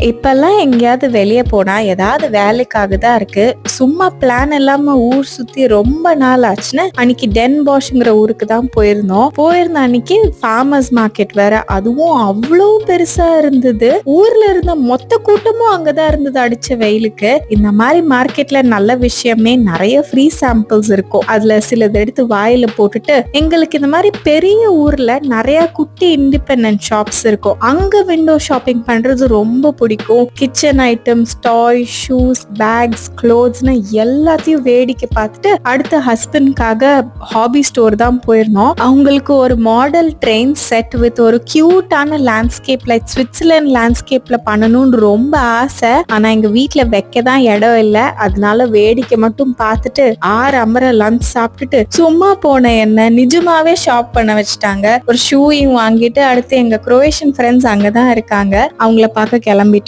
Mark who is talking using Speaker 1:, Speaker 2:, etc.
Speaker 1: இப்பெல்லாம் எங்கேயாவது வெளியே போனா ஏதாவது வேலைக்காக தான் இருக்கு. சும்மா பிளான் இல்லாம ஊர் சுத்தி ரொம்ப நாள் ஆச்சுன்னு அன்னைக்கு டென் பாஷ்ங்கிற ஊருக்கு தான் போயிருந்த அன்னைக்கு ஃபார்மர்ஸ் மார்க்கெட் வேற, அதுவும் அவ்வளோ பெருசா இருந்தது. ஊர்ல இருந்த மொத்த கூட்டமும் அங்கதான் இருந்தது அடிச்ச வெயிலுக்கு. இந்த மாதிரி மார்க்கெட்ல நல்ல விஷயமே நிறைய ஃப்ரீ சாம்பிள்ஸ் இருக்கும். அதுல சிலது எடுத்து வாயில போட்டுட்டு, எங்களுக்கு இந்த மாதிரி பெரிய ஊர்ல நிறைய குட்டி இண்டிபெண்டன்ட் ஷாப்ஸ் இருக்கும், அங்க விண்டோ ஷாப்பிங் பண்றது ரொம்ப பிடிக்கும். கிச்சன் ஐட்டம்ஸ், டாய், ஷூஸ், பேக்ஸ், க்ளோத்ஸ்னு எல்லாத்தையும் வேடிக்கை பார்த்துட்டு அடுத்த ஹஸ்பண்ட்காக ஹாபி ஸ்டோர் தான் போயிருந்தோம். அவங்களுக்கு ஒரு மாடல் ட்ரெயின் செட் வித் ஒரு கியூட்டான லேண்ட்ஸ்கேப், லைக் சுவிட்சர்லாந்து லேண்ட்ஸ்கேப்ல பண்ணணும்னு ரொம்ப ஆசை. ஆனா எங்க வீட்டுல வைக்க தான் இடம் இல்லை. அதனால வேடிக்கை மட்டும் பார்த்துட்டு 6 அமர லஞ்ச் சாப்பிட்டுட்டு சும்மா போன என்ன நிஜமாவே ஷாப் பண்ண வச்சுட்டாங்க. ஒரு ஷூயும் வாங்கிட்டு அடுத்து எங்க குரோவேஷியன் ஃப்ரெண்ட்ஸ் அங்கதான் இருக்காங்க, அவங்கள பார்க்க கிளம்பிட்டோம்.